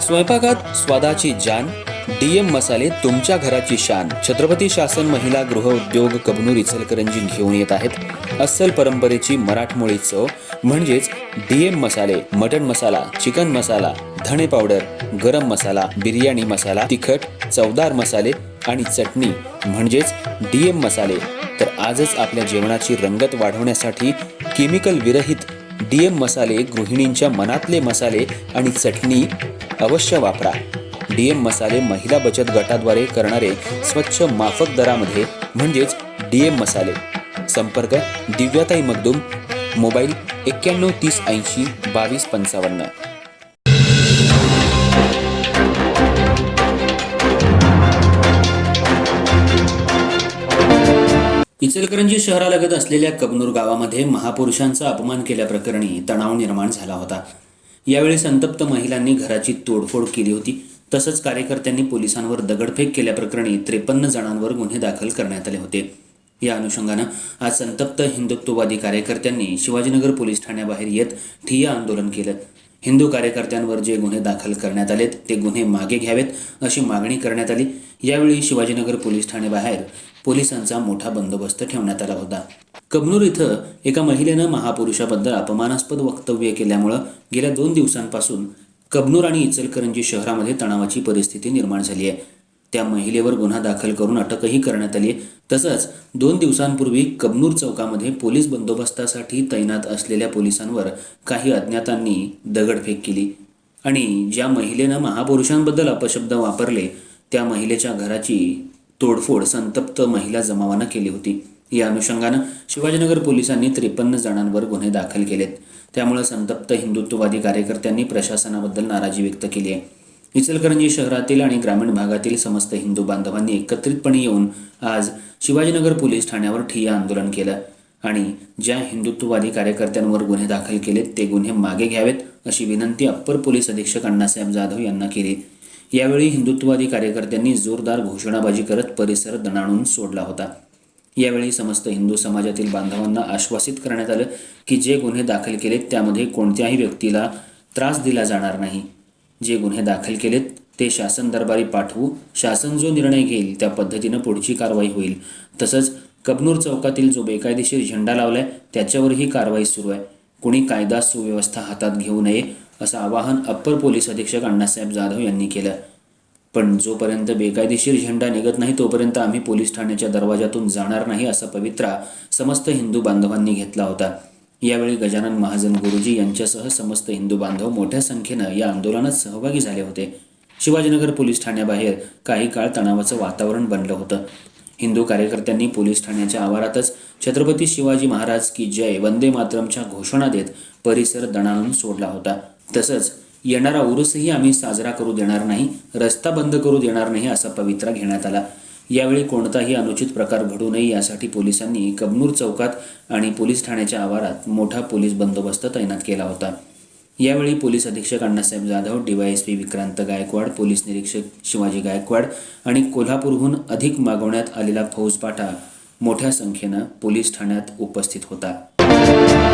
स्वयंपाकात स्वादाची जान, डीएम मसाले तुमच्या घराची शान. छत्रपती शासन महिला गृह उद्योग कबनूर इचलकरंजी घेऊन येत आहेत अस्सल परंपरेची मराठमोळी चव म्हणजेच डीएम मसाले. मटन मसाला, चिकन मसाला, धणे पावडर, गरम मसाला, बिर्याणी मसाला, तिखट चवदार मसाले आणि चटणी म्हणजेच डीएम मसाले. तर आजच आपल्या जेवणाची रंगत वाढवण्यासाठी केमिकल विरहित डीएम मसाले, गृहिणींच्या मनातले मसाले आणि चटणी अवश्य वापरा. डीएम मसाले महिला बचत गटाद्वारे करणारे स्वच्छ माफक दरामध्ये म्हणजेच डीएम मसाले. संपर्क दिव्याताई मगदूम, मोबाईल 91 30 80 22 55. इचलकरंजी शहरालगत असलेल्या कबनूर गावामध्ये महापुरुषांचा अपमान केल्याप्रकरणी तणाव निर्माण झाला होता. यावेळी संतप्त महिलांनी घराची तोडफोड केली होती. तसंच कार्यकर्त्यांनी पोलिसांवर दगडफेक केल्याप्रकरणी 53 जणांवर गुन्हे दाखल करण्यात आले होते. या अनुषंगानं आज संतप्त हिंदुत्ववादी कार्यकर्त्यांनी शिवाजीनगर पोलीस ठाण्याबाहेर येत ठिय्या आंदोलन केलं. हिंदू कार्यकर्त्यांवर जे गुन्हे दाखल करण्यात आलेत ते गुन्हे मागे घ्यावेत अशी मागणी करण्यात आली. यावेळी शिवाजीनगर पोलीस ठाण्याबाहेर पोलिसांचा मोठा बंदोबस्त ठेवण्यात आला होता. कबनूर इथं एका महिलेनं महापुरुषाबद्दल अपमानास्पद वक्तव्य केल्यामुळं गेल्या 2 दिवसांपासून कबनूर आणि इचलकरंजी शहरामध्ये तणावाची परिस्थिती निर्माण झाली आहे. त्या महिलेवर गुन्हा दाखल करून अटकही करण्यात आली. तसंच 2 दिवसांपूर्वी कबनूर चौकामध्ये पोलीस बंदोबस्तासाठी तैनात असलेल्या पोलिसांवर काही अज्ञातांनी दगडफेक केली आणि ज्या महिलेनं महापुरुषांबद्दल अपशब्द वापरले त्या महिलेच्या घराची तोडफोड संतप्त महिला जमावानं केली होती. या अनुषंगानं शिवाजीनगर पोलिसांनी 53 जणांवर गुन्हे दाखल केलेत. त्यामुळे संतप्त हिंदुत्ववादी कार्यकर्त्यांनी प्रशासनाबद्दल नाराजी व्यक्त केली आहे. इचलकरंजी शहरातील आणि ग्रामीण भागातील समस्त हिंदू बांधवांनी एकत्रितपणे येऊन आज शिवाजीनगर पोलीस ठाण्यावर ठिय्या आंदोलन केलं आणि ज्या हिंदुत्ववादी कार्यकर्त्यांवर गुन्हे दाखल केलेत ते गुन्हे मागे घ्यावेत अशी विनंती अप्पर पोलीस अधीक्षक अण्णासाहेब जाधव यांना केली. यावेळी हिंदुत्ववादी कार्यकर्त्यांनी जोरदार घोषणाबाजी करत परिसर दणाणून सोडला होता. यावेळी समस्त हिंदू समाजातील बांधवांना आश्वासित करण्यात आलं की जे गुन्हे दाखल केलेत त्यामध्ये कोणत्याही व्यक्तीला त्रास दिला जाणार नाही. जे गुन्हे दाखल केलेत ते शासन दरबारी पाठवू. शासन जो निर्णय घेईल त्या पद्धतीनं पुढची कारवाई होईल. तसंच कबनूर चौकातील जो बेकायदेशीर झेंडा लावलाय त्याच्यावरही कारवाई सुरू आहे. कुणी कायदा सुव्यवस्था हातात घेऊ नये असं आवाहन अप्पर पोलीस अधीक्षक अण्णासाहेब जाधव यांनी केलं. पण जोपर्यंत बेकायदेशीर झेंडा निघत नाही तोपर्यंत आम्ही पोलीस ठाण्याच्या दरवाजातून जाणार नाही असा पवित्रा समस्त हिंदू बांधवांनी घेतला होता. यावेळी गजानन महाजन गुरुजी यांच्यासह समस्त हिंदू बांधव मोठ्या संख्येनं या आंदोलनात सहभागी झाले होते. शिवाजीनगर पोलीस ठाण्याबाहेर काही काळ तणावाचं वातावरण बनलं होतं. हिंदू कार्यकर्त्यांनी पोलीस ठाण्याच्या आवारातच छत्रपती शिवाजी महाराज की जय, वंदे मातरमच्या घोषणा देत परिसर दणाणून सोडला होता. तसंच येणारा उरूसही आम्ही साजरा करू देणार नाही, रस्ता बंद करू देणार नाही असा पवित्रा घेण्यात आला. यावेळी कोणताही अनुचित प्रकार घडू नये यासाठी पोलिसांनी कबनूर चौकात आणि पोलीस ठाण्याच्या आवारात मोठा पोलीस बंदोबस्त तैनात केला होता. यावेळी पोलीस अधीक्षक अण्णासाहेब जाधव, डीवायएसपी विक्रांत गायकवाड, पोलीस निरीक्षक शिवाजी गायकवाड आणि कोल्हापूरहून अधिक मागवण्यात आलेला फौजपाटा मोठ्या संख्येनं पोलीस ठाण्यात उपस्थित होता.